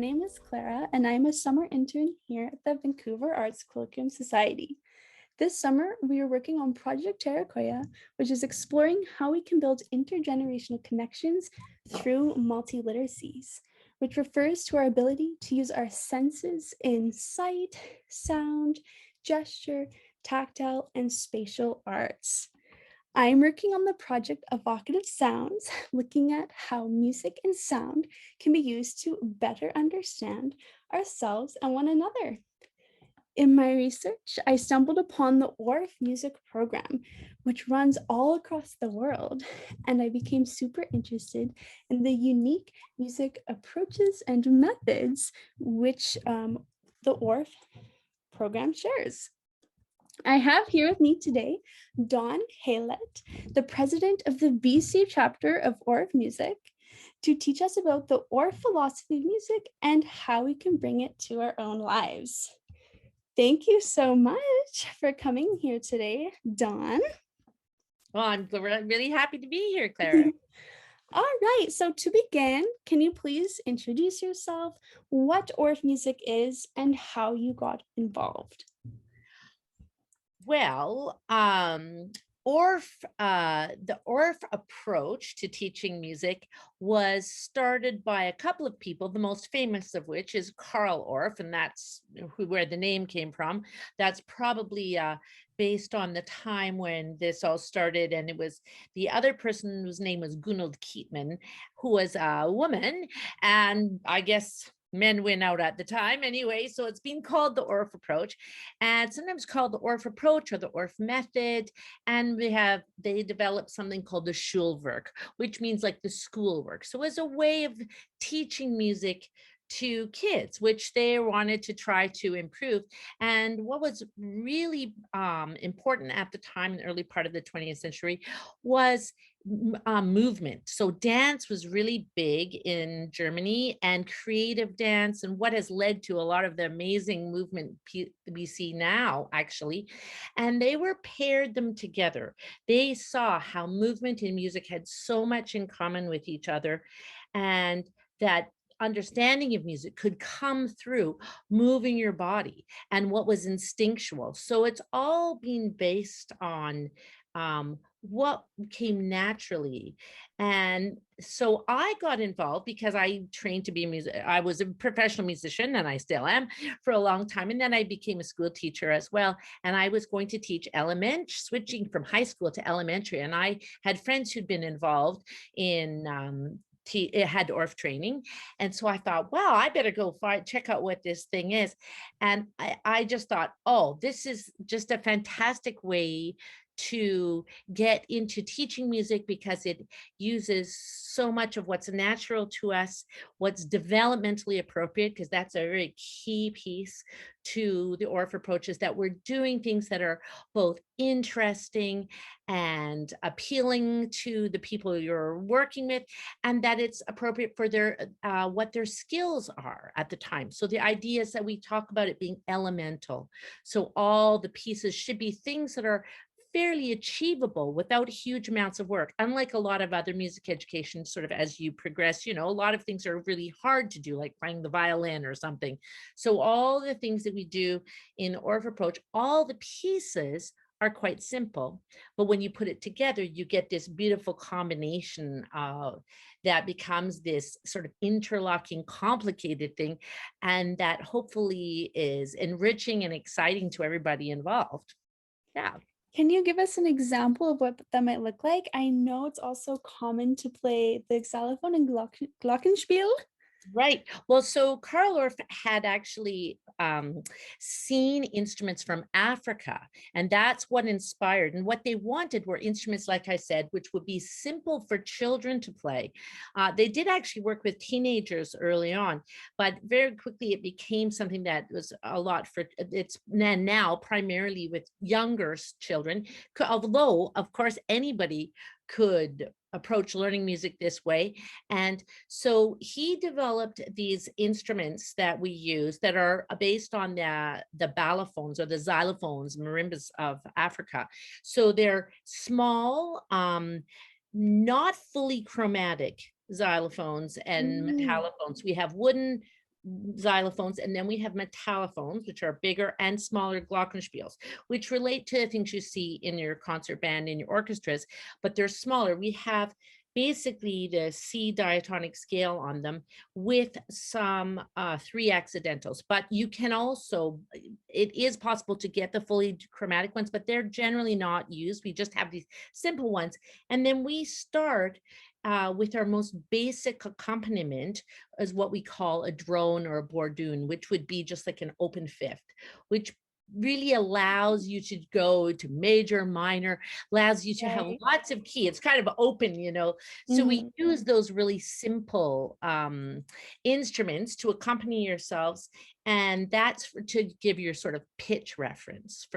name is Klara, and I'm a summer intern here at the Vancouver Arts Colloquium Society. This summer, we are working on Project Terracotta, which is exploring how we can build intergenerational connections through multiliteracies, which refers to our ability to use our senses in sight, sound, gesture, tactile, and spatial arts. I'm working on the project Evocative Sounds, looking at how music and sound can be used to better understand ourselves and one another. In my research, I stumbled upon the Orff music program, which runs all across the world, and I became super interested in the unique music approaches and methods which the Orff program shares. I have here with me today Dawn Haylett, the president of the BC Chapter of Orff Music, to teach us about the Orff philosophy of music and how we can bring it to our own lives. Thank you so much for coming here today, Dawn. Well, I'm really happy to be here, Klara. All right, so to begin, can you please introduce yourself, what Orff music is, and how you got involved? Well, Orff, the Orff approach to teaching music was started by a couple of people, the most famous of which is Carl Orff, and that's where the name came from. That's probably based on the time when this all started, and it was the other person whose name was Gunhild Keetman, who was a woman, and I guess men win out at the time anyway, so it's been called the Orff Approach, and sometimes called the Orff Approach or the Orff Method. And they developed something called the Schulwerk, which means like the schoolwork. So as a way of teaching music to kids, which they wanted to try to improve. And what was really important at the time in the early part of the 20th century was movement. So dance was really big in Germany, and creative dance, and what has led to a lot of the amazing movement we see now, actually. And they were paired them together. They saw how movement and music had so much in common with each other, and that understanding of music could come through moving your body and what was instinctual. So it's all being based on what came naturally. And so I got involved because I trained to be a musician. I was a professional musician, and I still am, for a long time. And then I became a school teacher as well. And I was going to teach switching from high school to elementary. And I had friends who'd been involved in it had Orff training. And so I thought, wow, I better go check out what this thing is. And I just thought, oh, this is just a fantastic way to get into teaching music, because it uses so much of what's natural to us, what's developmentally appropriate, because that's a very key piece to the Orff approach, is that we're doing things that are both interesting and appealing to the people you're working with, and that it's appropriate for their what their skills are at the time. So the idea is that we talk about it being elemental. So all the pieces should be things that are fairly achievable without huge amounts of work. Unlike a lot of other music education, sort of as you progress, a lot of things are really hard to do, like playing the violin or something. So all the things that we do in Orff Approach, all the pieces are quite simple, but when you put it together, you get this beautiful combination that becomes this sort of interlocking, complicated thing, and that hopefully is enriching and exciting to everybody involved. Yeah. Can you give us an example of what that might look like? I know it's also common to play the xylophone and glockenspiel. Right. Well, so Carl Orff had actually seen instruments from Africa, and that's what inspired. And what they wanted were instruments, like I said, which would be simple for children to play. They did actually work with teenagers early on, but very quickly it became something that was a lot for, it's now primarily with younger children, although, of course, anybody could approach learning music this way. And so he developed these instruments that we use that are based on the balafons or the xylophones, marimbas of Africa. So they're small, not fully chromatic xylophones and metallophones. We have wooden xylophones, and then we have metallophones, which are bigger and smaller glockenspiels, which relate to things you see in your concert band, in your orchestras, but they're smaller. We have basically the C diatonic scale on them with some three accidentals, but you can also, it is possible to get the fully chromatic ones, but they're generally not used. We just have these simple ones. And then we start with our most basic accompaniment is what we call a drone or a bordoon, which would be just like an open fifth, which really allows you to go to major, minor, allows you to have Right. lots of key. It's kind of open, So we use those really simple instruments to accompany yourselves. And that's to give your sort of pitch reference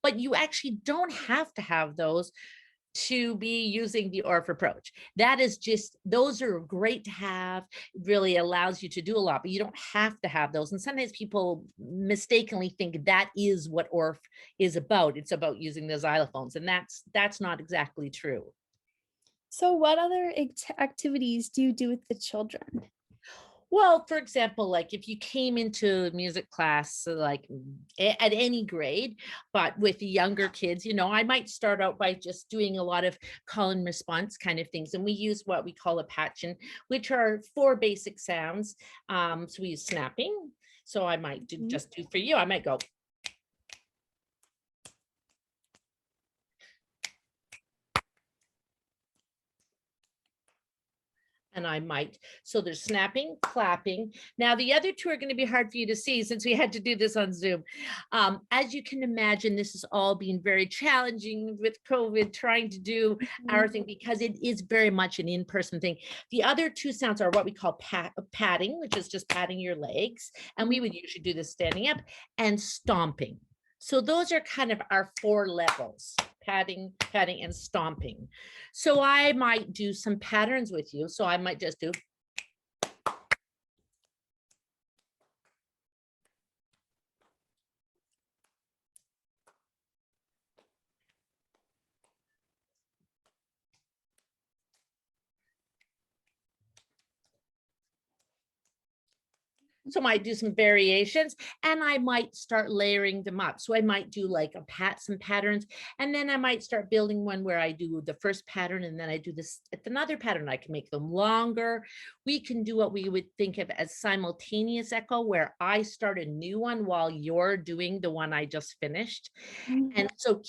but you actually don't have to have those to be using the Orff approach. That is just, those are great to have, really allows you to do a lot, but you don't have to have those. And sometimes people mistakenly think that is what Orff is about. It's about using the xylophones, and that's not exactly true. So what other activities do you do with the children? Well, for example, like if you came into music class, so like at any grade, but with the younger kids, I might start out by just doing a lot of call and response kind of things. And we use what we call a patchin, which are 4 basic sounds. So we use snapping. So I might just do for you, I might go. And I might, so there's snapping, clapping. Now the other 2 are going to be hard for you to see since we had to do this on Zoom. As you can imagine, this has all been very challenging with COVID, trying to do our thing because it is very much an in-person thing. The other 2 sounds are what we call patting, which is just patting your legs. And we would usually do this standing up, and stomping. So those are kind of our 4 levels: patting, patting, and stomping. So I might do some patterns with you. So I might just do. So I might do some variations, and I might start layering them up. So I might do like some patterns, and then I might start building one where I do the first pattern and then I do this at another pattern. I can make them longer. We can do what we would think of as simultaneous echo, where I start a new one while you're doing the one I just finished. And so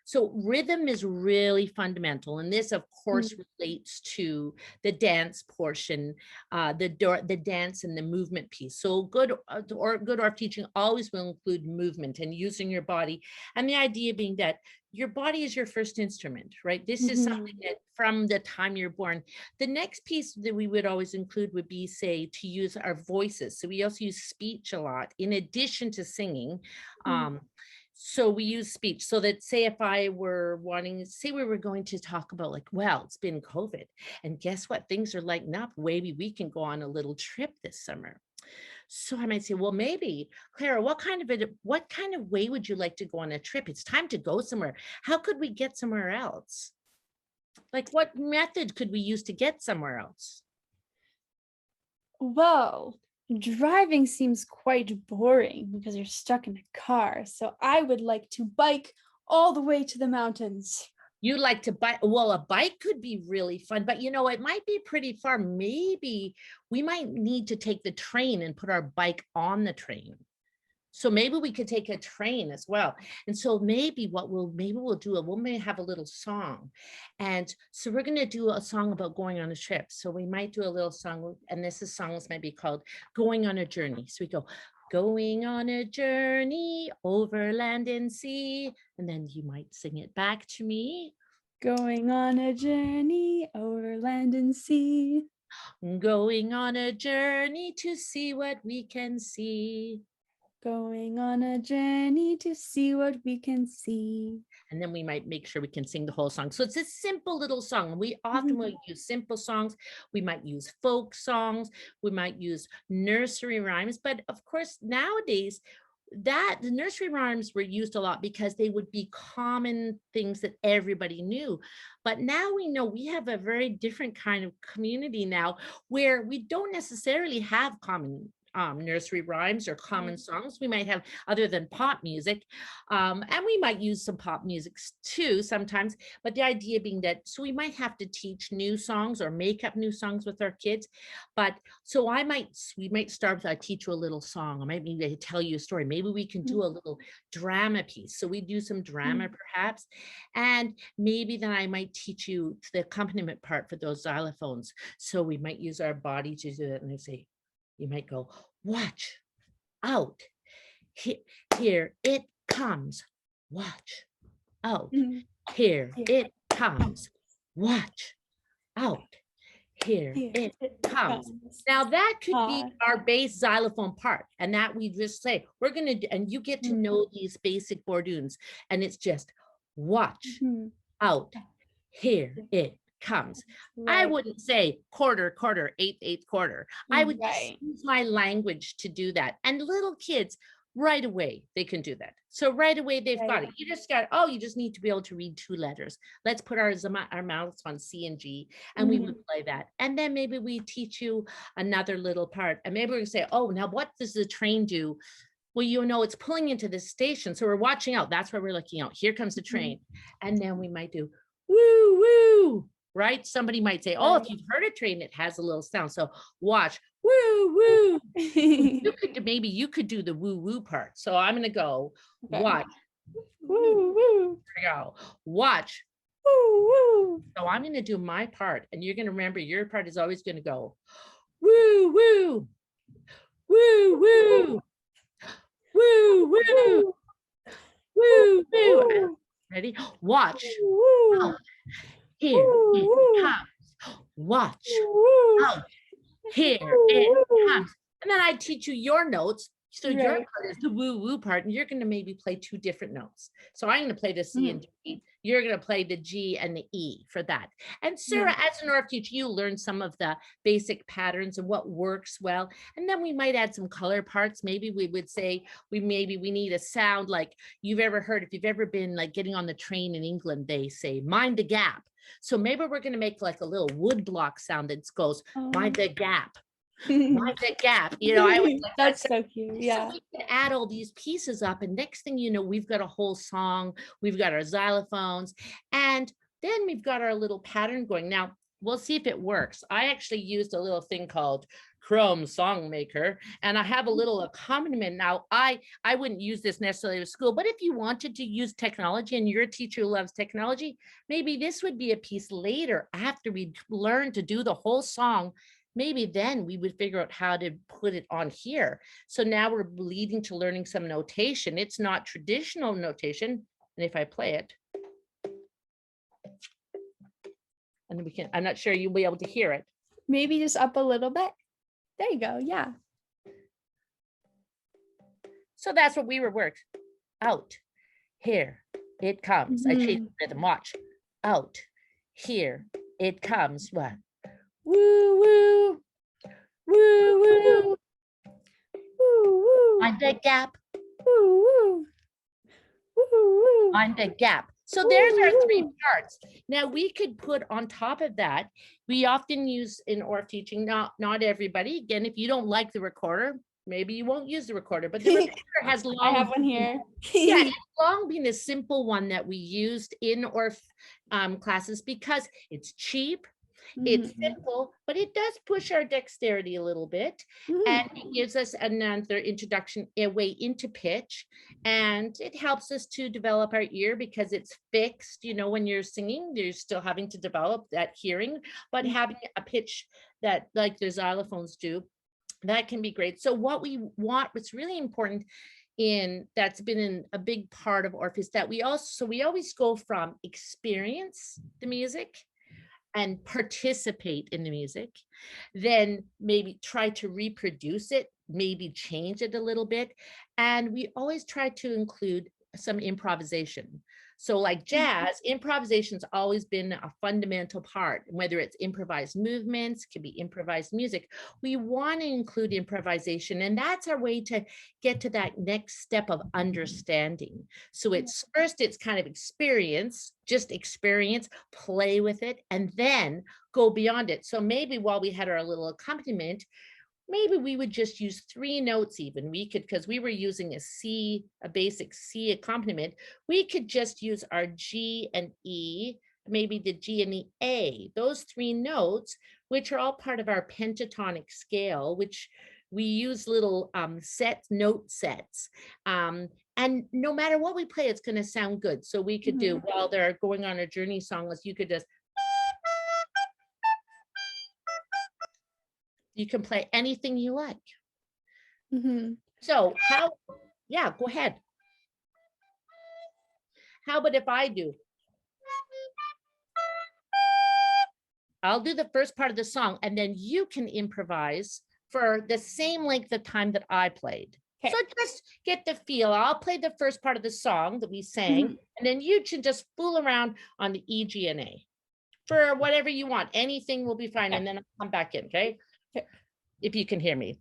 so rhythm is really fundamental. And this, of course, relates to the dance portion, the dance and the movement piece. So good Orff teaching always will include movement and using your body. And the idea being that your body is your first instrument, right? This is something that from the time you're born. The next piece that we would always include would be, say, to use our voices. So we also use speech a lot in addition to singing. So we use speech, so that, say, if I were say we were going to talk about like, well, it's been COVID and guess what? Things are lighting up. Maybe we can go on a little trip this summer. So I might say, well, maybe, Klara, what kind of way would you like to go on a trip? It's time to go somewhere. How could we get somewhere else? Like, what method could we use to get somewhere else? Well, driving seems quite boring because you're stuck in a car. So I would like to bike all the way to the mountains. You like to bike? Well, a bike could be really fun, but it might be pretty far. Maybe we might need to take the train and put our bike on the train. So maybe we could take a train as well. And so maybe we'll may have a little song. And so we're going to do a song about going on a trip. So we might do a little song, and songs might be called Going on a Journey. So we go, going on a journey over land and sea. And then you might sing it back to me. Going on a journey over land and sea. Going on a journey to see what we can see. Going on a journey to see what we can see. And then we might make sure we can sing the whole song. So it's a simple little song. We often will use simple songs. We might use folk songs. We might use nursery rhymes. But of course, nowadays, the nursery rhymes were used a lot because they would be common things that everybody knew. But now we know we have a very different kind of community now where we don't necessarily have common nursery rhymes or common songs. We might have, other than pop music, and we might use some pop music too sometimes, but the idea being that, so we might have to teach new songs or make up new songs with our kids. But so we might start with, I teach you a little song. I might maybe tell you a story. Maybe we can do a little drama piece. So we do some drama perhaps. And maybe then I might teach you the accompaniment part for those xylophones. So we might use our body to do it. And they say, you might go, watch out. Here it comes. Watch out. Here it comes. Watch out. Here it comes. Now that could be our bass xylophone part. And that we just say, we're going to, and you get to know these basic bordunes. And it's just watch out. Here it comes. Right. I wouldn't say quarter, quarter, eighth, eighth quarter. I would just use my language to do that. And little kids, right away, they can do that. So right away, they've got it. You just got, you just need to be able to read 2 letters. Let's put our mouths on C and G, and we would play that. And then maybe we teach you another little part. And maybe we're gonna say, oh, now what does the train do? Well, it's pulling into this station. So we're watching out. That's where we're looking out. Here comes the train. And then we might do woo, woo, right? Somebody might say, oh, if you've heard a train, it has a little sound. So watch, woo, woo. Maybe you could do the woo, woo part. So I'm going to go watch, woo, woo. There we go. Watch, woo, woo. So I'm going to do my part. And you're going to remember your part is always going to go woo, woo, woo, woo. Woo, woo, woo, woo. Ready? Watch. Out. Here it comes. Watch. Out. Here it comes. And then I teach you your notes. So your part is the woo woo part, and you're going to maybe play 2 different notes. So I'm going to play the C and G. You're going to play the G and the E for that. And Sarah, as an Orff teacher, you learn some of the basic patterns and what works well. And then we might add some color parts. Maybe we would say we need a sound like you've ever heard. If you've ever been like getting on the train in England, they say mind the gap. So maybe we're going to make like a little wood block sound that goes mind the gap. Mind the gap, I would like that's so cute. Yeah, so we can add all these pieces up, and next thing you know, we've got a whole song, we've got our xylophones, and then we've got our little pattern going. Now we'll see if it works. I actually used a little thing called Chrome Song Maker, and I have a little accompaniment. Now I wouldn't use this necessarily at school, but if you wanted to use technology and you're a teacher who loves technology, maybe this would be a piece later after we learn to do the whole song. Maybe then we would figure out how to put it on here. So now we're leading to learning some notation. It's not traditional notation. And if I play it, and we can, I'm not sure you'll be able to hear it. Maybe just up a little bit. There you go. Yeah. So that's what we were worked out. Here it comes. I changed the rhythm. Watch. Out. Here it comes. What? Woo, woo, woo, woo, woo, woo. Mind the gap. Woo, woo, woo, woo. Mind the gap. So there's our 3 parts. Now we could put on top of that, we often use in Orff teaching, not everybody. Again, if you don't like the recorder, maybe you won't use the recorder, but the recorder has long. I have one here. Yeah, it's long been a simple one that we used in Orff classes because it's cheap. It's simple, but it does push our dexterity a little bit, and it gives us another introduction, a way into pitch, and it helps us to develop our ear because it's fixed. When you're singing, you're still having to develop that hearing, but having a pitch that like the xylophones do, that can be great. So what we want, what's really important that's been in a big part of Orff is that we always go from experience the music and participate in the music, then maybe try to reproduce it, maybe change it a little bit. And we always try to include some improvisation. So like jazz, improvisation's always been a fundamental part, whether it's improvised movements, can be improvised music. We want to include improvisation, and that's our way to get to that next step of understanding. So it's kind of experience, just experience, play with it, and then go beyond it. So maybe while we had our little accompaniment, maybe we would just use 3 notes even. We could, because we were using a basic C accompaniment, we could just use our G and E, maybe the G and the A, those 3 notes, which are all part of our pentatonic scale, which we use little note sets. And no matter what we play, it's going to sound good. So we could do, while they're going on a journey song list, you could just, you can play anything you like. So yeah, go ahead. How about if I do? I'll do the first part of the song and then you can improvise for the same length of time that I played. Okay. So just get the feel. I'll play the first part of the song that we sang, and then you can just fool around on the E, G, and A for whatever you want. Anything will be fine. And then I'll come back in, okay? If you can hear me.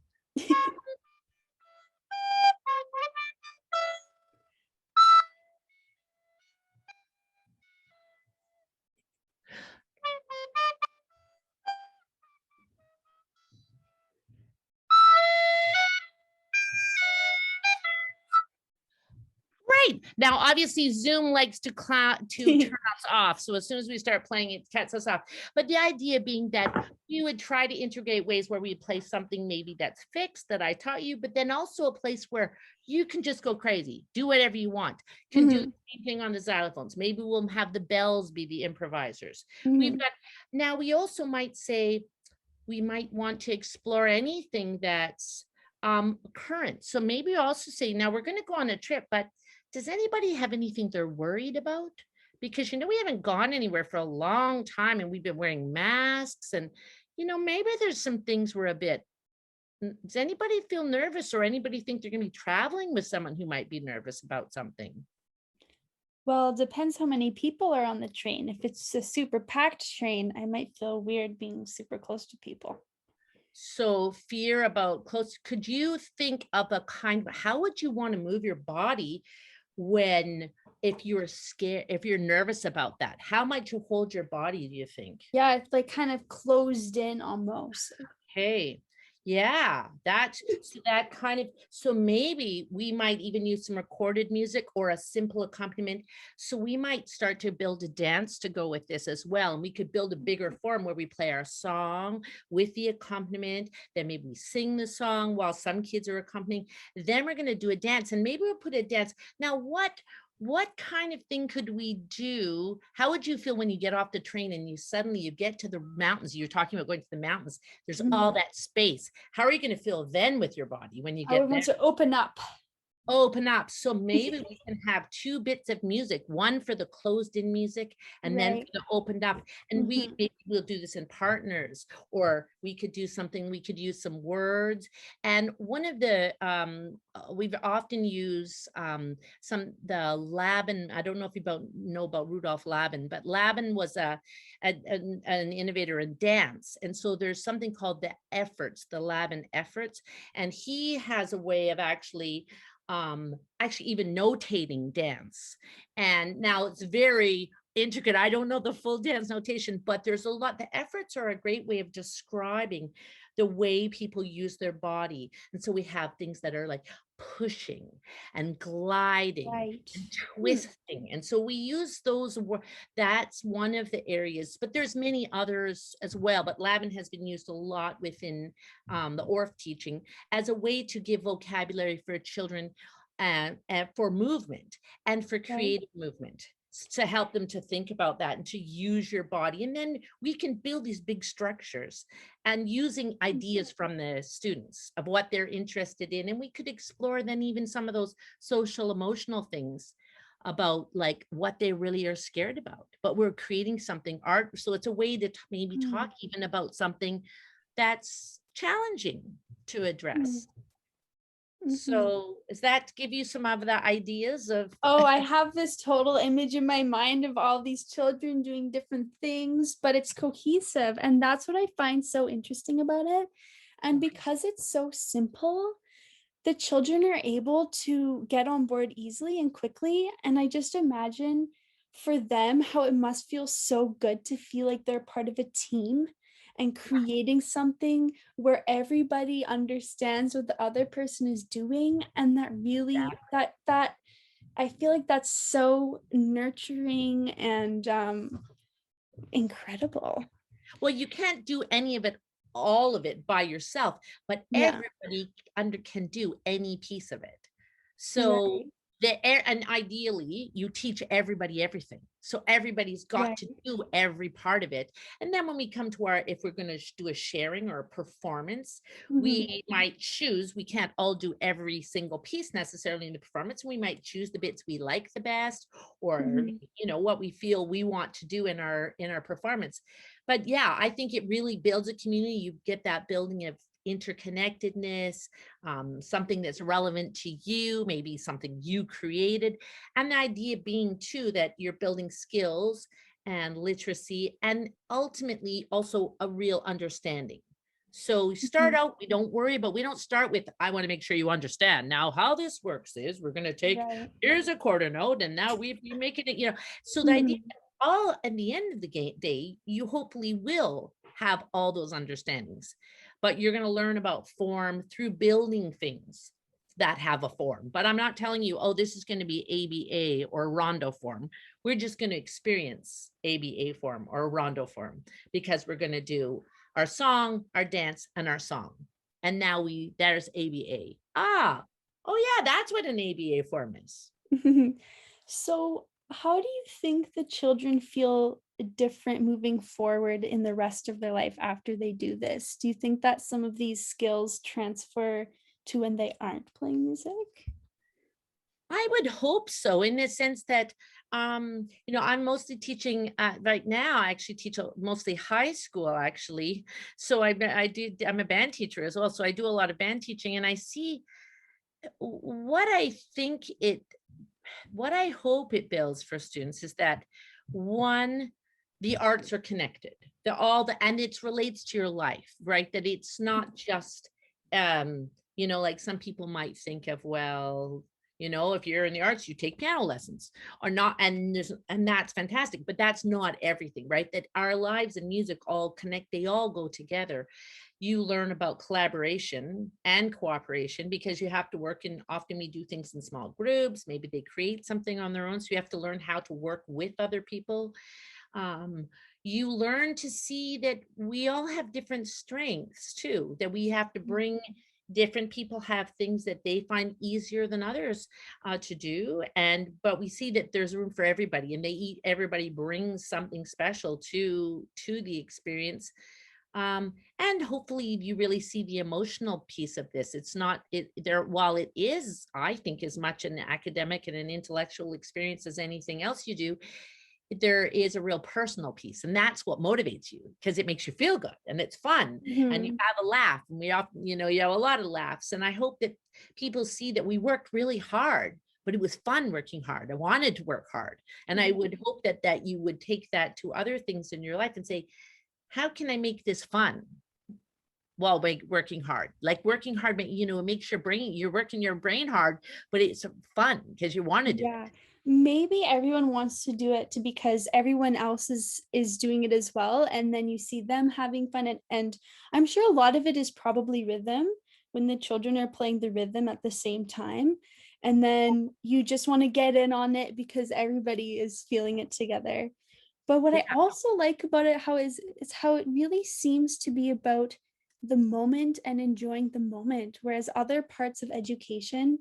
Great. Now, obviously, Zoom likes to turn us off. So as soon as we start playing, it cuts us off. But the idea being that we would try to integrate ways where we play something maybe that's fixed that I taught you, but then also a place where you can just go crazy, do whatever you want. You can do the same thing on the xylophones. Maybe we'll have the bells be the improvisers. We've got, now we also might say, we might want to explore anything that's current. So maybe also say, now we're going to go on a trip, but does anybody have anything they're worried about? Because, we haven't gone anywhere for a long time and we've been wearing masks and, maybe there's some things we're a bit, does anybody feel nervous or anybody think they're going to be traveling with someone who might be nervous about something? Well, it depends how many people are on the train. If it's a super packed train, I might feel weird being super close to people. So fear about close, could you think of how would you want to move your body if you're scared, if you're nervous about that? How might you hold your body, do you think? Yeah, it's like kind of closed in almost. Okay. Yeah, so maybe we might even use some recorded music or a simple accompaniment. So we might start to build a dance to go with this as well. And we could build a bigger form where we play our song with the accompaniment. Then maybe we sing the song while some kids are accompanying. Then we're going to do a dance and maybe we'll put a dance. Now, what kind of thing could we do? How would you feel when you get off the train and you get to the mountains? You're talking about going to the mountains. There's all that space. How are you going to feel then with your body when you get there? I want to open up. So maybe we can have 2 bits of music, one for the closed in music and then for the opened up. And we'll do this in partners, or we could do something, we could use some words. And one of the, we've often used the Laban, I don't know if you know about Rudolph Laban, but Laban was an innovator in dance. And so there's something called the Laban efforts. And he has a way of actually even notating dance. And now it's very intricate. I don't know the full dance notation, but there's a lot. The efforts are a great way of describing the way people use their body. And so we have things that are like pushing and gliding and twisting. And so we use those. That's one of the areas, but there's many others as well. But Laban has been used a lot within the Orff teaching as a way to give vocabulary for children and for movement and for creative movement, to help them to think about that and to use your body. And then we can build these big structures and using ideas from the students of what they're interested in. And we could explore then even some of those social emotional things about like what they really are scared about, but we're creating something art. So it's a way to maybe talk even about something that's challenging to address. So does that give you some of the ideas of? Oh, I have this total image in my mind of all these children doing different things, but it's cohesive. And that's what I find so interesting about it. And because it's so simple, the children are able to get on board easily and quickly. And I just imagine for them how it must feel so good to feel like they're part of a team and creating something where everybody understands what the other person is doing, and that really that I feel like that's so nurturing and incredible. Well, you can't do any of it, all of it by yourself, but Yeah, everybody can do any piece of it. So right, and ideally you teach everybody everything. So everybody's got to right. do every part of it. And then when we come to if we're going to do a sharing or a performance, Mhm. we might choose, we can't all do every single piece necessarily in the performance. We might choose the bits we like the best, or Mhm. what we feel we want to do in our performance. But yeah, I think it really builds a community. You get that building of interconnectedness, something that's relevant to you, maybe something you created. And the idea being too that you're building skills and literacy, and ultimately also a real understanding. So we start Mhm. out, we don't start with, I want to make sure you understand. Now, how this works is we're going to take, Right. here's a quarter note, and now we making it, so the idea, Mhm. all at the end of the day, you hopefully will have all those understandings, but you're going to learn about form through building things that have a form. But I'm not telling you, oh, this is going to be ABA or rondo form. We're just going to experience ABA form or rondo form, because we're going to do our song, our dance, and our song. And now there's ABA. Oh yeah, that's what an ABA form is. So, how do you think the children feel different moving forward in the rest of their life after they do this? Do you think that some of these skills transfer to when they aren't playing music? I would hope so, in the sense that, I'm mostly teaching right now. I actually teach mostly high school, actually. So I'm a band teacher as well. So I do a lot of band teaching, and I see what what I hope it builds for students is that, one, the arts are connected. And it relates to your life, right? That it's not just, like some people might think of, well, if you're in the arts, you take piano lessons or not. And that's fantastic, but that's not everything, right? That our lives and music all connect, they all go together. You learn about collaboration and cooperation, because you have to work in, often we do things in small groups, maybe they create something on their own, so you have to learn how to work with other people. um, you learn to see that we all have different strengths too, that we have to bring, different people have things that they find easier than others to do, but we see that there's room for everybody, and everybody brings something special to the experience. And hopefully you really see the emotional piece of this. It's not it there While it is, I think, as much an academic and an intellectual experience as anything else you do, there is a real personal piece, and that's what motivates you, because it makes you feel good and it's fun, and you Mhm. have a laugh, and we often, you have a lot of laughs. And I hope that people see that we worked really hard, but it was fun working hard. I wanted to work hard, and I would hope that you would take that to other things in your life and say, how can I make this fun while working hard? Like working hard, it makes you're working your brain hard, but it's fun because you want to do Yeah. Maybe everyone wants to do it because everyone else is doing it as well, and then you see them having fun, and I'm sure a lot of it is probably rhythm when the children are playing the rhythm at the same time, and then you just want to get in on it because everybody is feeling it together. But what it. I also like about it how is how it really seems to be about the moment and enjoying the moment, whereas other parts of education,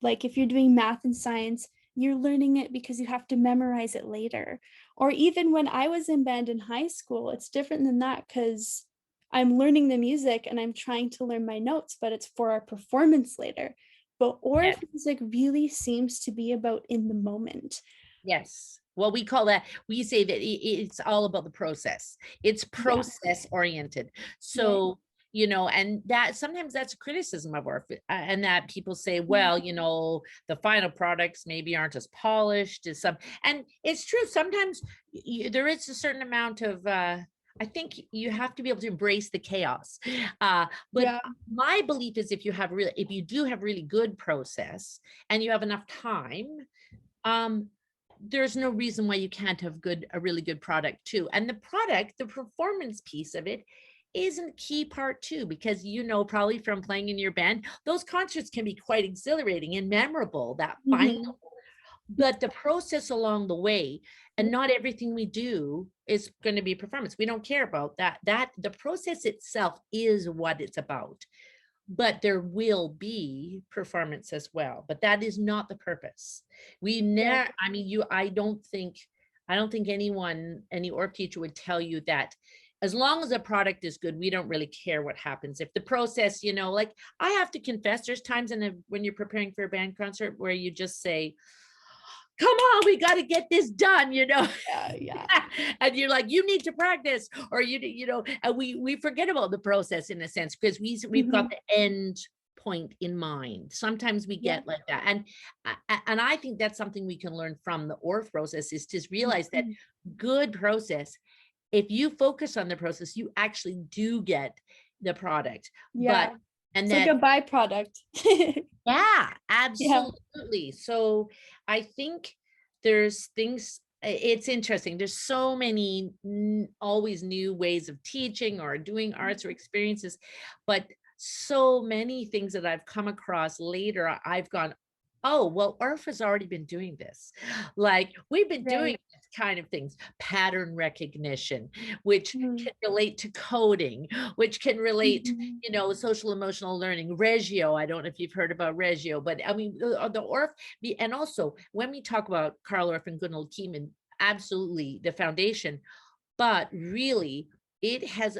like if you're doing math and science, you're learning it because you have to memorize it later. Or even when I was in band in high school, it's different than that because I'm learning the music and I'm trying to learn my notes, but it's for our performance later. But Yeah. Orff music really seems to be about in the moment. Yes. Well, we say that it's all about the process. It's Yeah, process oriented. right. So, and that sometimes that's a criticism of our, and that people say, Mm. well, the final products maybe aren't as polished as some, and it's true. Sometimes there is a certain amount of, I think you have to be able to embrace the chaos. But Yeah. my belief is if you do have really good process and you have enough time, um, there's no reason why you can't have a really good product too. And the performance piece of it, is a key part too, because you know, probably from playing in your band, those concerts can be quite exhilarating and memorable, that Mhm. final, but the process along the way, and not everything we do is going to be performance. We don't care about that. That the process itself is what it's about. But there will be performance as well. But that is not the purpose. We Yeah. never, I mean, I don't think anyone, any Orff teacher would tell you that as long as the product is good, we don't really care what happens. If the process, like I have to confess, there's times when you're preparing for a band concert where you just say, come on, we got to get this done. Yeah. Yeah. And you're like, you need to practice, or and we forget about the process in a sense, because we've got Mhm. the end point in mind. Sometimes we Yeah. get like that. And I think that's something we can learn from the Orff process, is to realize that Mhm. good process, if you focus on the process, you actually do get the product. But Yeah. and It's like a that byproduct. Yeah, Yeah. absolutely. So I think there's things, it's interesting. There's so many always new ways of teaching or doing arts or experiences, but so many things that I've come across later, I've gone, oh, well, Orff has already been doing this. Like we've been doing Right. this kind of things, pattern recognition, which Mhm. can relate to coding, which can relate, Mhm. social emotional learning, Reggio. I don't know if you've heard about Reggio, but I mean, the Orff, and also when we talk about Karl Orff and Gunnar Kieman, absolutely the foundation, but really it has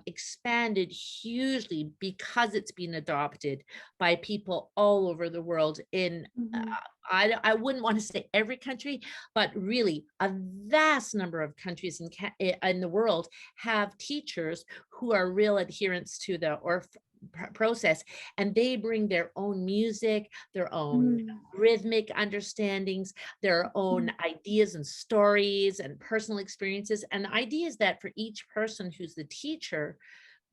expanded hugely because it's been adopted by people all over the world in Mhm. I wouldn't want to say every country, but really a vast number of countries in the world have teachers who are real adherents to the Orff process, and they bring their own music, their own Mhm. rhythmic understandings, their own Mhm. ideas and stories and personal experiences, and the idea is that for each person who's the teacher,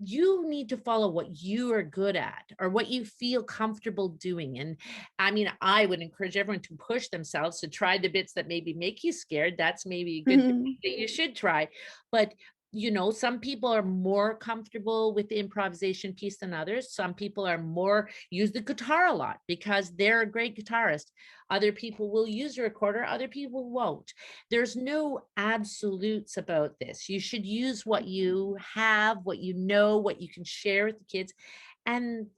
you need to follow what you are good at or what you feel comfortable doing. And I mean, I would encourage everyone to push themselves to try the bits that maybe make you scared. That's maybe a good thing Mhm. that you should try. But some people are more comfortable with the improvisation piece than others. Some people are more use the guitar a lot because they're a great guitarist. Other people will use a recorder, other people won't. There's no absolutes about this. You should use what you have, what you know, what you can share with the kids, and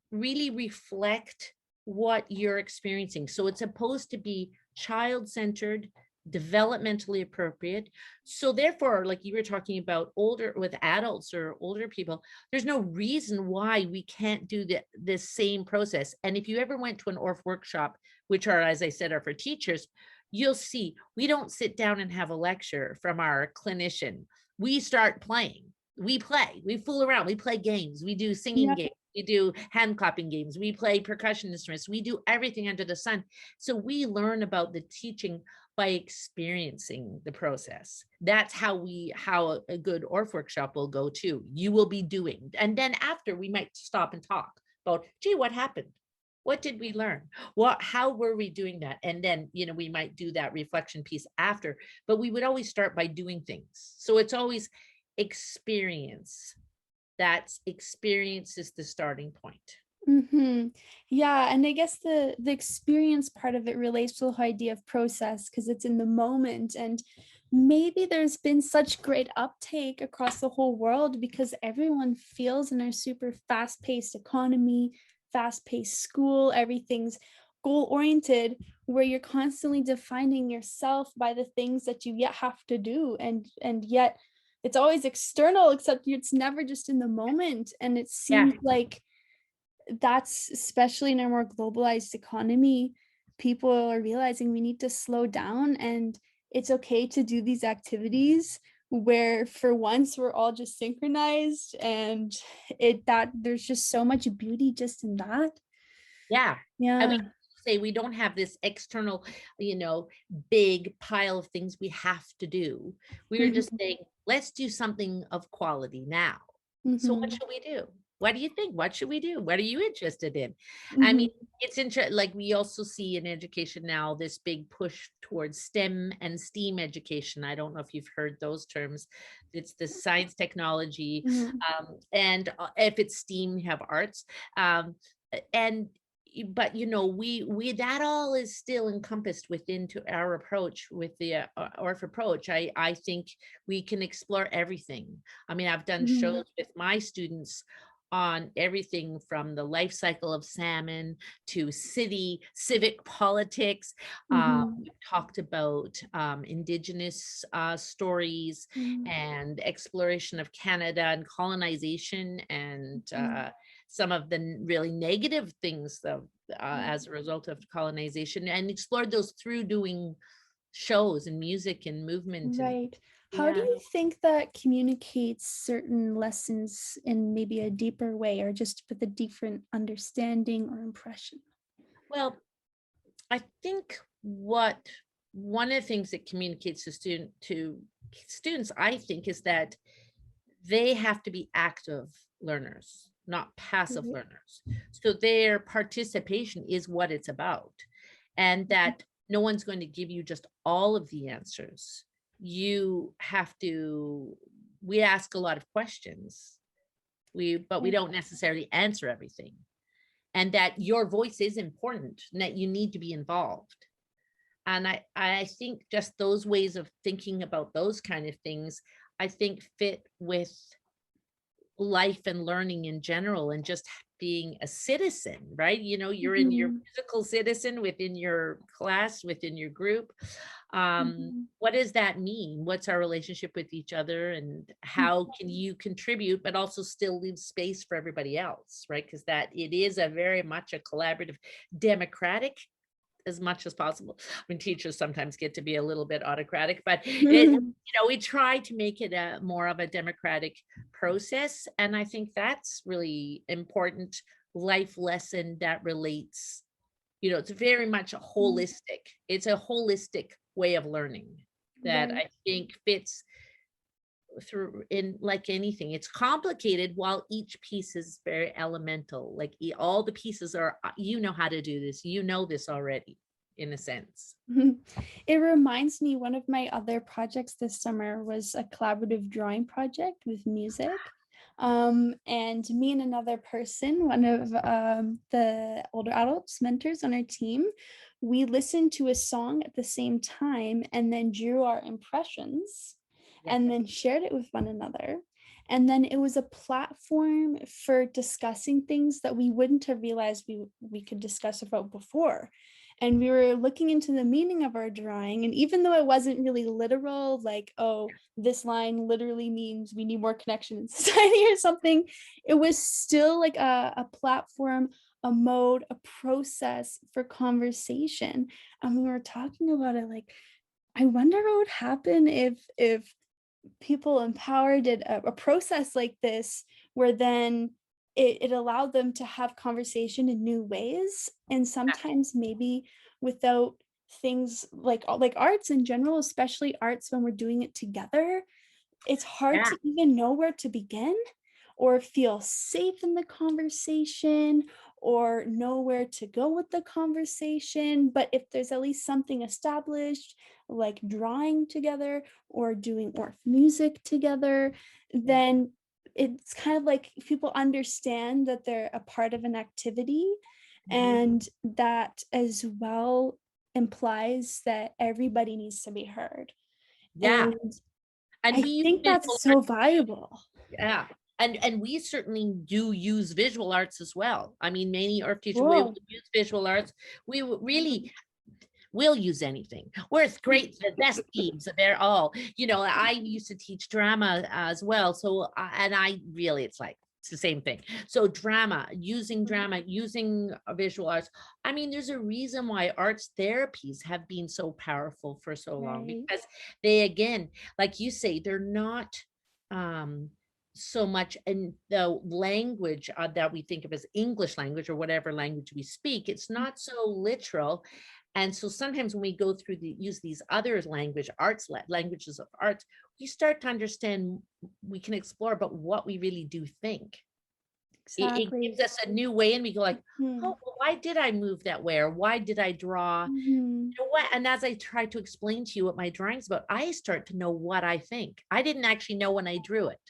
really reflect what you're experiencing. So it's supposed to be child-centered, developmentally appropriate. So therefore, like you were talking about older with adults or older people, there's no reason why we can't do this same process. And if you ever went to an Orff workshop, which are, as I said, are for teachers, you'll see we don't sit down and have a lecture from our clinician. We start playing. We play, we fool around, we play games, we do singing Yeah. games, we do hand clapping games, we play percussion instruments, we do everything under the sun. So we learn about the teaching by experiencing the process. That's how a good Orff workshop will go too. You will be doing. And then after we might stop and talk about, gee, what happened? What did we learn? How were we doing that? And then, we might do that reflection piece after, but we would always start by doing things. So it's always experience. That's experience is the starting point. Mhm. Yeah, and I guess the experience part of it relates to the whole idea of process because it's in the moment, and maybe there's been such great uptake across the whole world because everyone feels in our super fast-paced economy, fast-paced school, everything's goal-oriented, where you're constantly defining yourself by the things that you yet have to do, and yet it's always external, except it's never just in the moment, and it Yeah. seems like that's especially in a more globalized economy, people are realizing we need to slow down and it's okay to do these activities where for once we're all just synchronized and it that there's just so much beauty just in that. Yeah. I mean, Yeah. say we don't have this external, big pile of things we have to do. We were just Mhm. saying, let's do something of quality now. So what Mhm. should we do? What do you think? What should we do? What are you interested in? I mean, Mhm. it's interesting. Like we also see in education now this big push towards STEM and STEAM education. I don't know if you've heard those terms. It's the science, technology, Mhm. and if it's STEAM, you have arts. And but we that all is still encompassed within to our approach with the Orff approach. I think we can explore everything. I mean, I've done Mhm. shows with my students on everything from the life cycle of salmon to civic politics. Mhm. We've talked about Indigenous stories Mhm. and exploration of Canada and colonization and Mhm. some of the really negative things Right. as a result of colonization, and explored those through doing shows and music and movement and Right. How do yeah. you think that communicates certain lessons in maybe a deeper way or just with a different understanding or impression? Well, I think what one of the things that communicates to students, I think, is that they have to be active learners, not passive Right. learners. So their participation is what it's about. And Mhm. that no one's going to give you just all of the answers. You have to, we ask a lot of questions. But we Right. don't necessarily answer everything. And that your voice is important and that you need to be involved. And I think just those ways of thinking about those kind of things, I think fit with life and learning in general and just being a citizen, right? You're in your Mhm. musical citizen within your class, within your group. Mhm. What does that mean? What's our relationship with each other and how can you contribute, but also still leave space for everybody else, right? Because that it is a very much a collaborative, democratic as much as possible. I mean, teachers sometimes get to be a little bit autocratic, but Mhm. we try to make it a more of a democratic process. And I think that's really important life lesson that relates, it's very much a holistic, it's a holistic way of learning that Right. I think fits through in like anything. It's complicated while each piece is very elemental. Like all the pieces are, you know how to do this, this already in a sense. Mhm. It reminds me, one of my other projects this summer was a collaborative drawing project with music. And me and another person, one of the older adults mentors on our team, we listened to a song at the same time and then drew our impressions Yeah. and then shared it with one another. And then it was a platform for discussing things that we wouldn't have realized we could discuss about before, and we were looking into the meaning of our drawing. And even though it wasn't really literal, like, oh, this line literally means we need more connection in society or something, it was still like a platform, a mode, a process for conversation. And we were talking about it like, I wonder what would happen if people empowered did a process like this, where then it allowed them to have conversation in new ways, and sometimes maybe without things like arts in general, especially arts when we're doing it together, it's hard Yeah. to even know where to begin or feel safe in the conversation or know where to go with the conversation. But if there's at least something established, like drawing together or doing Orff music together, Yeah. then it's kind of like people understand that they're a part of an activity, Mhm. and that as well implies that everybody needs to be heard. Yeah. And And I we use think visual that's art. so valuable. Yeah. And we certainly do use visual arts as well. I mean, many art teachers we will Cool. use visual arts. Really will use anything. We're great, the best teams. They're all, I used to teach drama as well. So, and I really, it's the same thing. So drama, using visual arts. I mean, there's a reason why arts therapies have been so powerful for so long Right. because they, again, like you say, they're not, um, so much in the language that we think of as English language or whatever language we speak. It's not so literal, and so sometimes when we go through use these other languages of arts, we start to understand, we can explore about what we really do think. It Exactly. gives us a new way and we go like, Hmm. oh, well, why did I move that way? Or why did I draw? Mhm. You know what? And as I try to explain to you what my drawing's about, I start to know what I think. I didn't actually know when I drew it,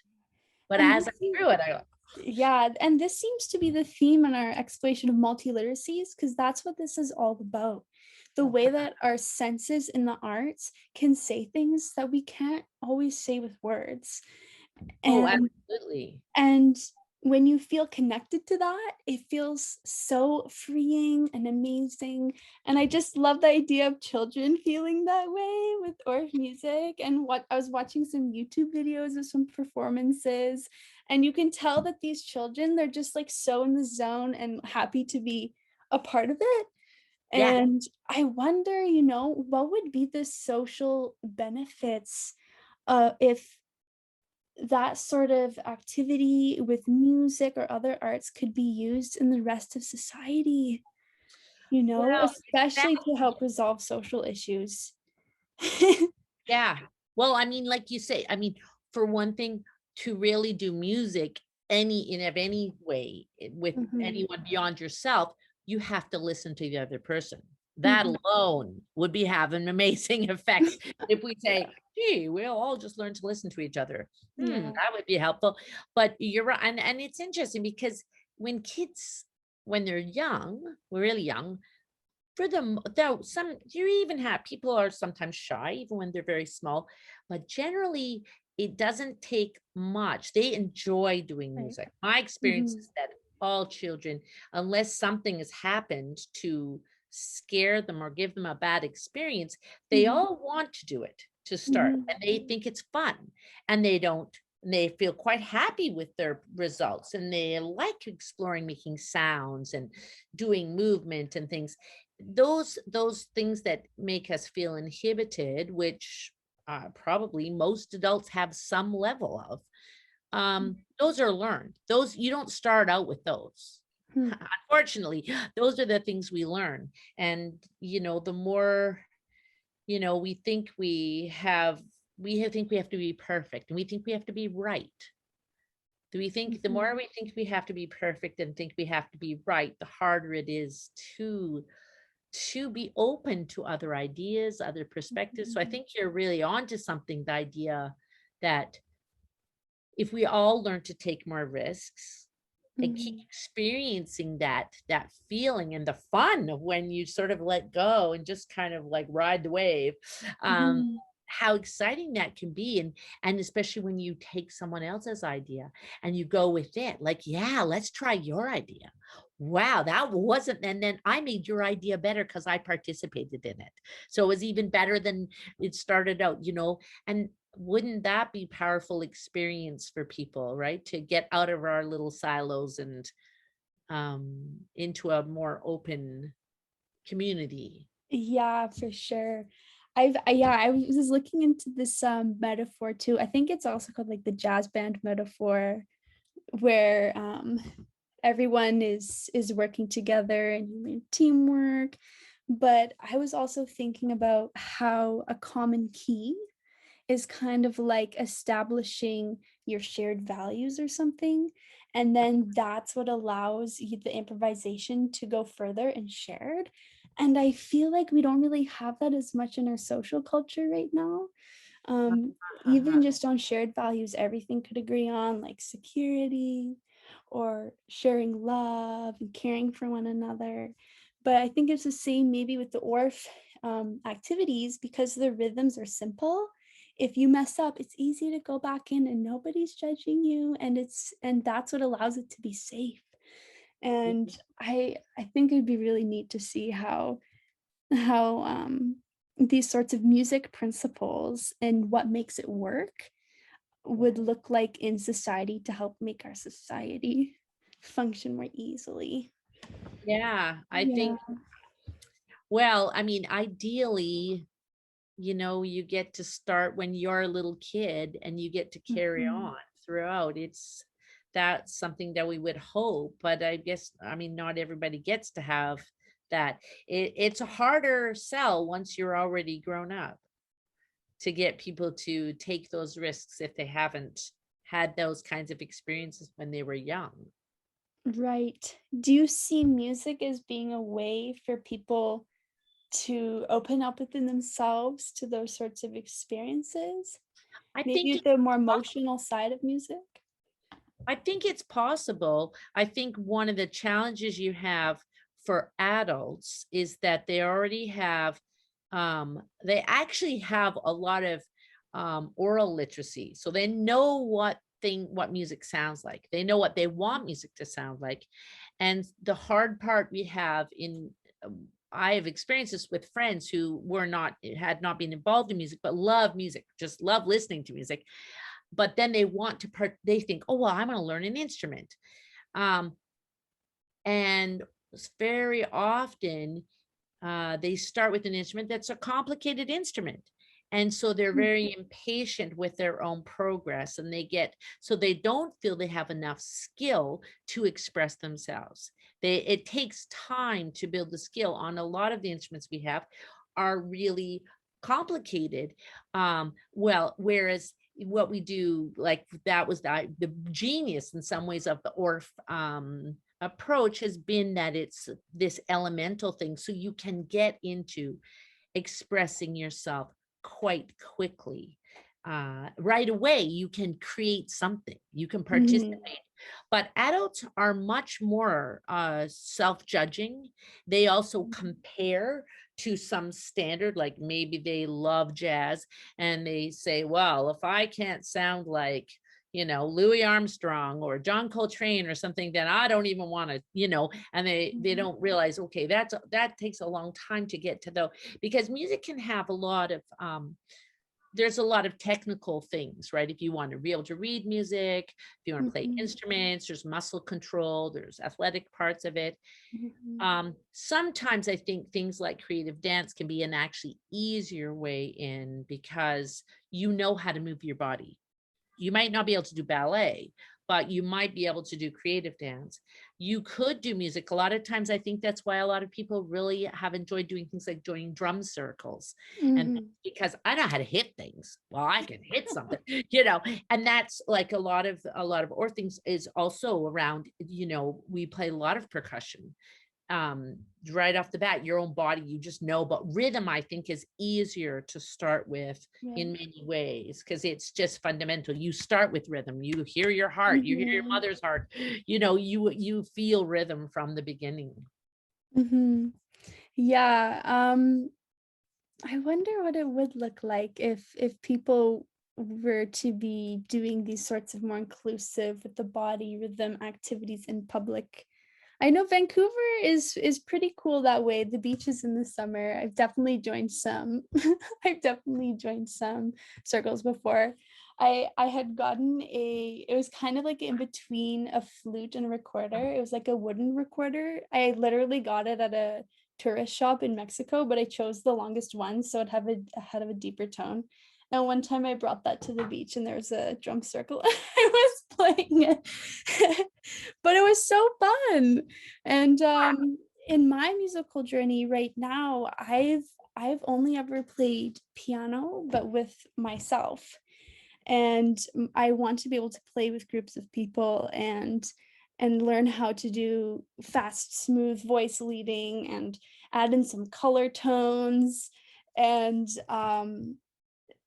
but And as I this seems, drew it, I go, yeah, and this seems to be the theme in our exploration of multiliteracies, because that's what this is all about. The way that our senses in the arts can say things that we can't always say with words. oh, And absolutely. And when you feel connected to that, it feels so freeing and amazing. And I just love the idea of children feeling that way with Orff music. And what I was watching some YouTube videos of some performances, and you can tell that these children, they're just like so in the zone and happy to be a part of it. Yeah. And I wonder, what would be the social benefits if that sort of activity with music or other arts could be used in the rest of society, Well, that, especially to help resolve social issues. yeah. Well, I mean, like you say, I mean, for one thing, to really do music any way with Mhm, anyone beyond yourself, you have to listen to the other person. That mhm. alone would be have an amazing effect. If we say, gee, we'll all just learn to listen to each other. Yeah, That would be helpful. But you're right. And it's interesting because when kids, when they're young, we're really young, for them, though, some you even have people are sometimes shy even when they're very small, but generally it doesn't take much. They enjoy doing right. music. My experience Mhm, is that all children, unless something has happened to scare them or give them a bad experience, they mhm, all want to do it to start mhm, and they think it's fun and they feel quite happy with their results and they like exploring making sounds and doing movement and things. Those things that make us feel inhibited, which probably most adults have some level of, those are learned. Those you don't start out with those. mhm, Unfortunately, those are the things we learn. And the more we think we have to be perfect and we think we have to be right. Do we think the mhm, more we think we have to be perfect and think we have to be right, the harder it is to be open to other ideas, other perspectives. So I mhm, think you're really onto something, the idea that if we all learn to take more risks and keep mhm, experiencing that feeling and the fun of when you sort of let go and just kind of like ride the wave, um, mhm, how exciting that can be. And especially when you take someone else's idea and you go with it, like, yeah, let's try your idea. Wow, that wasn't, and then I made your idea better because I participated in it. So it was even better than it started out. And wouldn't that be powerful experience for people, right? To get out of our little silos and into a more open community. Yeah, for sure. I was looking into this metaphor too. I think it's also called like the jazz band metaphor, where everyone is working together and you need teamwork. But I was also thinking about how a common key is kind of like establishing your shared values or something, and then that's what allows the improvisation to go further and shared. And I feel like we don't really have that as much in our social culture right now. um, Uh-huh. Even just on shared values, everything could agree on, like security or sharing love and caring for one another. But I think it's the same maybe with the Orff activities, because the rhythms are simple. If you mess up, it's easy to go back in and nobody's judging you, and that's what allows it to be safe. And I think it'd be really neat to see how these sorts of music principles and what makes it work would look like in society to help make our society function more easily. Yeah, I Yeah. think, well, I mean, ideally, you get to start when you're a little kid and you get to carry Mhm. on throughout. That's something that we would hope, but I guess, I mean, not everybody gets to have that. It's a harder sell once you're already grown up to get people to take those risks if they haven't had those kinds of experiences when they were young. Right. Do you see music as being a way for people to open up within themselves to those sorts of experiences? I think Maybe it's the more possible. emotional side of music? I think it's possible. I think one of the challenges you have for adults is that they actually have a lot of oral literacy. So they know what music sounds like. They know what they want music to sound like. And the hard part we have I have experienced this with friends who had not been involved in music, but love music, just love listening to music, but then they think, oh, well, I'm going to learn an instrument. Um, and very often they start with an instrument that's a complicated instrument. And so they're very impatient with their own progress, and so they don't feel they have enough skill to express themselves. It takes time to build the skill on a lot of the instruments we have are really complicated. Well, whereas what we do, like that was the genius in some ways of the Orff approach has been that it's this elemental thing. So you can get into expressing yourself quite quickly. Right away, you can create something, you can Mhm. participate. But adults are much more self-judging. They also compare to some standard, like maybe they love jazz and they say, well, if I can't sound like Louis Armstrong or John Coltrane or something, then I don't even want to, and they Mhm. don't realize, okay, that takes a long time to get to, though, because music can have a lot of there's a lot of technical things, right? If you want to be able to read music, if you want to play Mhm. instruments, there's muscle control, there's athletic parts of it. Mhm. Sometimes I think things like creative dance can be an actually easier way in because you know how to move your body. You might not be able to do ballet, but you might be able to do creative dance. You could do music. A lot of times, I think that's why a lot of people really have enjoyed doing things like joining drum circles. And Mhm. because I know how to hit things. Well, I can hit something, and that's like a lot of or things is also around, we play a lot of percussion um right off the bat, your own body, you just know. But rhythm, I think, is easier to start with in Right. many ways because it's just fundamental. You start with rhythm, you hear your heart, you hear your Mhm. mother's heart, you feel rhythm from the beginning. Mhm. Yeah, I wonder what it would look like if people were to be doing these sorts of more inclusive with the body rhythm activities in public. I know Vancouver is pretty cool that way. The beaches in the summer. I've definitely joined some. I've definitely joined some circles before. I had gotten it was kind of like in between a flute and a recorder. It was like a wooden recorder. I literally got it at a tourist shop in Mexico, but I chose the longest one so it had a deeper tone. And one time I brought that to the beach and there was a drum circle. I was playing it. But it was so fun. And in my musical journey right now, I've only ever played piano, but with myself. And I want to be able to play with groups of people and learn how to do fast, smooth voice leading and add in some color tones. And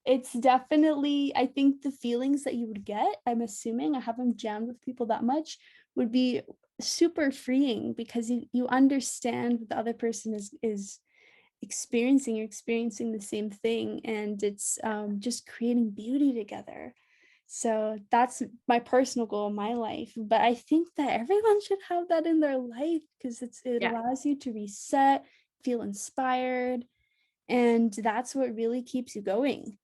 it's definitely, I think the feelings that you would get, I'm assuming, I haven't jammed with people that much, would be super freeing because you understand what the other person is experiencing. You're experiencing the same thing, and it's just creating beauty together. So that's my personal goal in my life. But I think that everyone should have that in their life because it Yeah, allows you to reset, feel inspired, and that's what really keeps you going.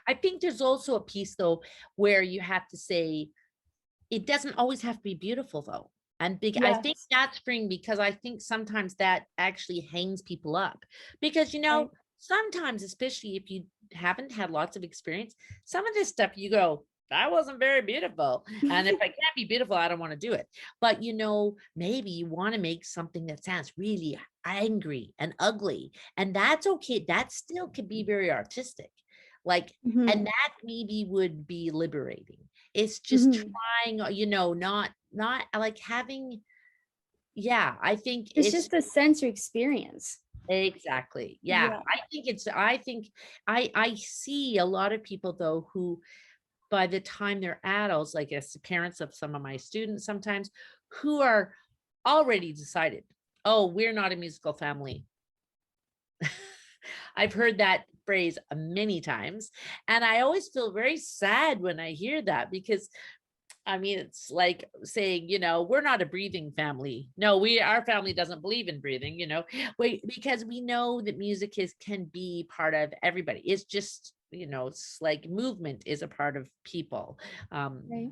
I think there's also a piece, though, where you have to say it doesn't always have to be beautiful, though. And I think Yes. that's freeing because I think sometimes that actually hangs people up. Because, Right. sometimes, especially if you haven't had lots of experience, some of this stuff you go, that wasn't very beautiful. And if I can't be beautiful, I don't want to do it. But, maybe you want to make something that sounds really angry and ugly. And that's okay. That still can be very artistic. Like, and Mhm. that maybe would be liberating. It's just Mhm. trying, not like having, I think It's it's just a sensory experience. exactly. Yeah. Yeah. I see a lot of people though who by the time they're adults, like as the parents of some of my students sometimes, who are already decided, oh, we're not a musical family. I've heard that phrase many times. And I always feel very sad when I hear that because I mean, it's like saying, we're not a breathing family. No, our family doesn't believe in breathing, because we know that music can be part of everybody. It's just, it's like movement is a part of people. Right.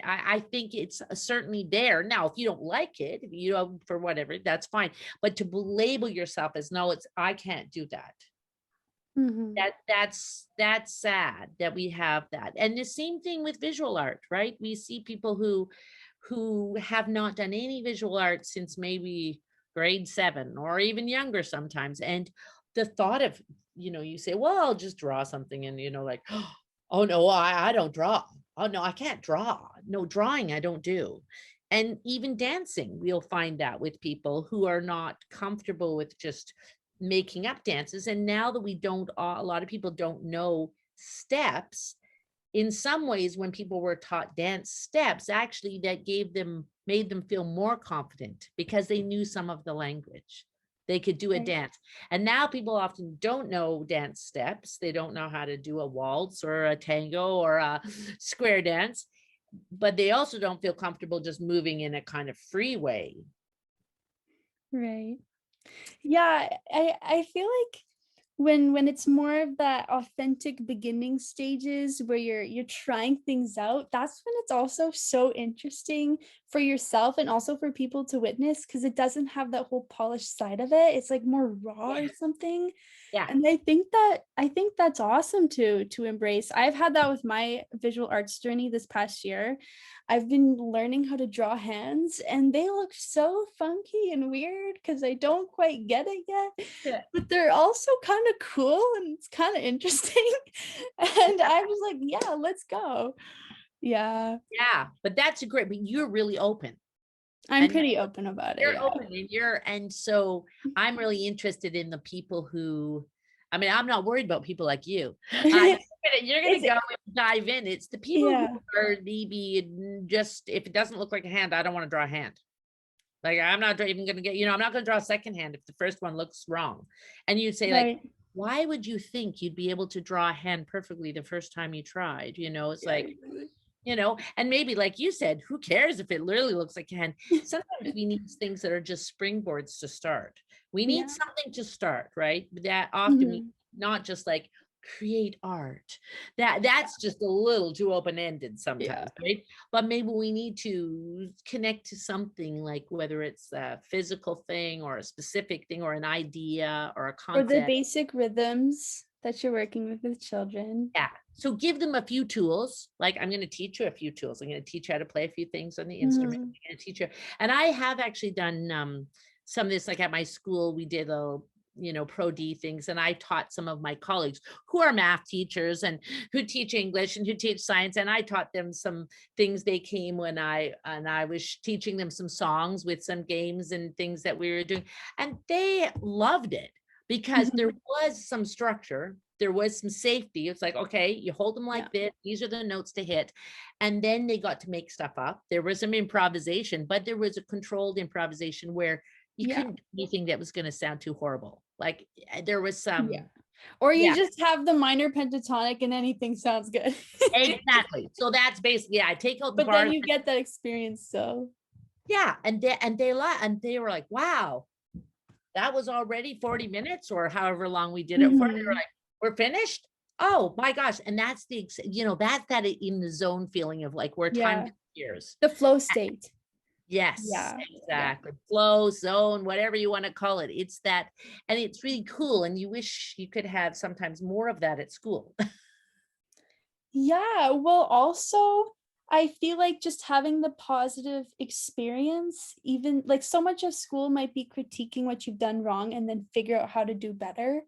I think it's certainly there. Now, if you don't like it, if you know, for whatever, that's fine. But to label yourself as no, I can't do that. Mhm. That's sad that we have that. And the same thing with visual art, right? We see people who have not done any visual art since maybe grade 7 or even younger sometimes. And the thought of, you say, well, I'll just draw something and like, oh no, I don't draw. Oh no, I can't draw. No drawing I don't do. And even dancing, we'll find that with people who are not comfortable with just making up dances. And now that we don't, a lot of people don't know steps. In some ways, when people were taught dance steps, actually that made them feel more confident because they knew some of the language. They could do a Right. dance. And now people often don't know dance steps. They don't know how to do a waltz or a tango or a square dance, but they also don't feel comfortable just moving in a kind of free way. Right. Yeah, I feel like when it's more of that authentic beginning stages where you're trying things out, that's when it's also so interesting for yourself and also for people to witness because it doesn't have that whole polished side of it. It's like more raw or Yeah. something. Yeah. And I think that's awesome to embrace. I've had that with my visual arts journey this past year. I've been learning how to draw hands and they look so funky and weird because I don't quite get it yet. Yeah. But they're also kind of cool and it's kind of interesting. And I was like, yeah, let's go. Yeah. Yeah. But that's a great, but you're really open. I'm And pretty open about it. you're Yeah. open and so I'm really interested in the people who I mean, I'm not worried about people like you. You're gonna It's go and dive in. It's the people who yeah. are maybe just if it doesn't look like a hand, I don't want to draw a hand. Like I'm not even gonna get, I'm not gonna draw a second hand if the first one looks wrong. And you'd say, like, Right. why would you think you'd be able to draw a hand perfectly the first time you tried? It's Yeah. like, and maybe like you said, who cares if it literally looks like a hand? Sometimes we need things that are just springboards to start. We need Yeah. something to start, right? But that often we Mhm. not just like create art. That's just a little too open-ended Yeah. sometimes, right? But maybe we need to connect to something like whether it's a physical thing or a specific thing or an idea or a Or the concept. basic rhythms that you're working with children. Yeah. So give them a few tools. Like I'm going to teach you a few tools. I'm going to teach you how to play a few things on the instrument. Mhm. I'm going to teach you. And I have actually done some of this, like at my school, we did Pro D things. And I taught some of my colleagues who are math teachers and who teach English and who teach science. And I taught them some things. They came when I was teaching them some songs with some games and things that we were doing. And they loved it because there was some structure, there was some safety. It's like, okay, you hold them Yeah. like this, these are the notes to hit. And then they got to make stuff up. There was some improvisation, but there was a controlled improvisation where you Yeah. couldn't do anything that was going to sound too horrible. Like there was Yeah. some, Or you yeah, just have the minor pentatonic and anything sounds good. exactly. So that's basically, I take out the But then bars. you get that experience, so Yeah. And they were like, wow, that was already 40 minutes or however long we did it for. They were Mhm. like, we're finished. Oh my gosh. And that's that's that in the zone feeling of like where time Yeah. disappears. The flow state. Yes, Yeah. Yeah. exactly. Flow, zone, whatever you want to call it. It's that, and it's really cool. And you wish you could have sometimes more of that at school. Yeah, well, also, I feel like just having the positive experience, even like so much of school might be critiquing what you've done wrong and then figure out how to do better.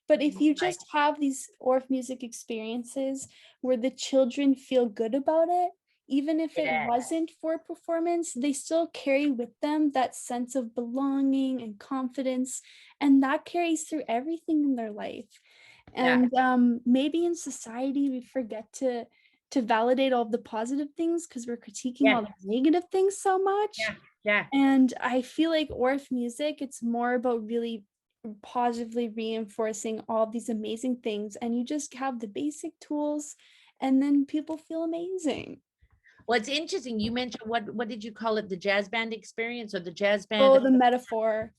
But if you Right. just have these Orff music experiences where the children feel good about it, Even if it Yeah. wasn't for performance, they still carry with them that sense of belonging and confidence, and that carries through everything in their life. Yeah. And maybe in society we forget to validate all the positive things because we're critiquing Yeah. all the negative things so much. Yeah. Yeah. And I feel like Orff music, it's more about really positively reinforcing all these amazing things, and you just have the basic tools, and then people feel amazing. Well, it's interesting. You mentioned what did you call it? The jazz band experience or the jazz band? Oh, the metaphor.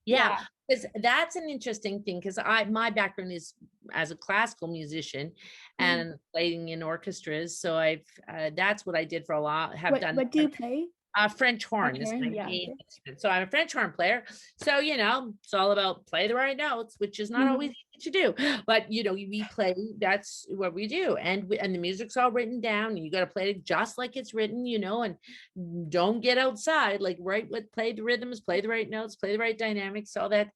Yeah, Yeah. because that's an interesting thing. Because my background is as a classical musician Mhm. and playing in orchestras. So I've that's what I did for a while. Have done What do you play? French horn is Okay, my yeah, main okay. instrument. So I'm a French horn player. So, it's all about play the right notes, which is not always Mhm. easy to do. But, we play, that's what we do. And the music's all written down. And you got to play it just like it's written, and don't get outside, like play the rhythms, play the right notes, play the right dynamics, all that.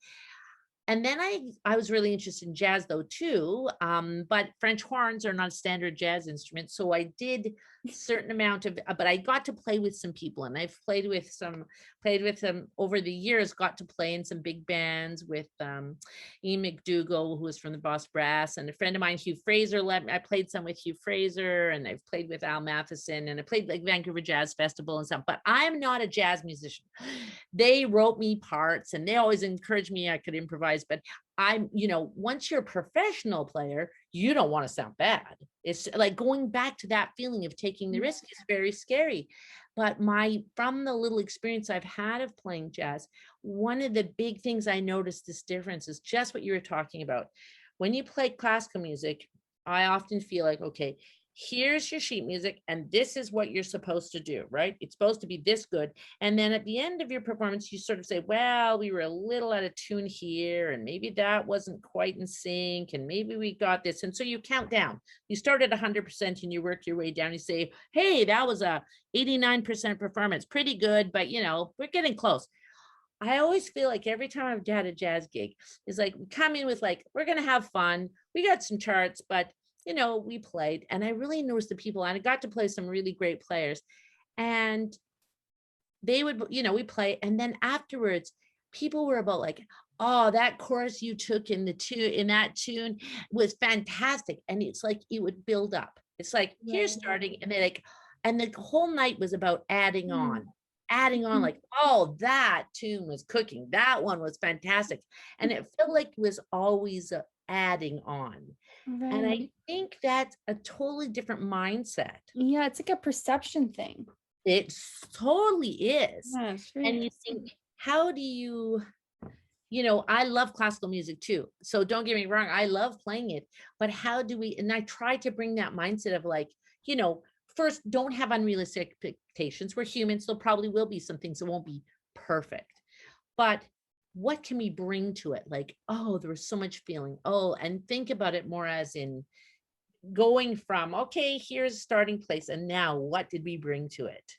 And then I was really interested in jazz though too, but French horns are not a standard jazz instrument, so I did certain amount of, but I got to play with some people, and I've played with them over the years. Got to play in some big bands with Ian McDougall, who was from the Boss Brass, and a friend of mine, Hugh Fraser. I played some with Hugh Fraser, and I've played with Al Matheson, and I played like Vancouver Jazz Festival and stuff. But I'm not a jazz musician. They wrote me parts, and they always encouraged me I could improvise. But once you're a professional player, you don't want to sound bad. It's like going back to that feeling of taking the Yeah. risk is very scary. But from the little experience I've had of playing jazz, one of the big things I noticed this difference is just what you were talking about. When you play classical music, I often feel like, okay, here's your sheet music, and this is what you're supposed to do, right? It's supposed to be this good. And then at the end of your performance, you sort of say, well, we were a little out of tune here, and maybe that wasn't quite in sync, and maybe we got this. And so you count down. You start at 100% and you work your way down. You say, hey, that was a 89% performance. Pretty good, but we're getting close. I always feel like every time I've had a jazz gig, is like we come in with like, we're gonna have fun. We got some charts, but we played, and I really noticed the people, and I got to play some really great players. And they would, we play, and then afterwards, people were about like, oh, that chorus you took in that tune was fantastic. And it's like it would build up. It's like here's Right. starting, and they like, and the whole night was about adding Mm. on, adding on, Mm. like, oh, that tune was cooking. That one was fantastic. And it felt like it was always adding on. And I Right. think that's a totally different mindset. Yeah, it's like a perception thing. It totally is. Yeah, it's very And you interesting. think, how do I love classical music too. So don't get me wrong, I love playing it. But how do we, and I try to bring that mindset of like, first, don't have unrealistic expectations. We're humans, so probably will be some things that won't be perfect. But what can we bring to it? Like, oh, there was so much feeling. Oh, and think about it more as in going from, okay, here's a starting place. And now what did we bring to it?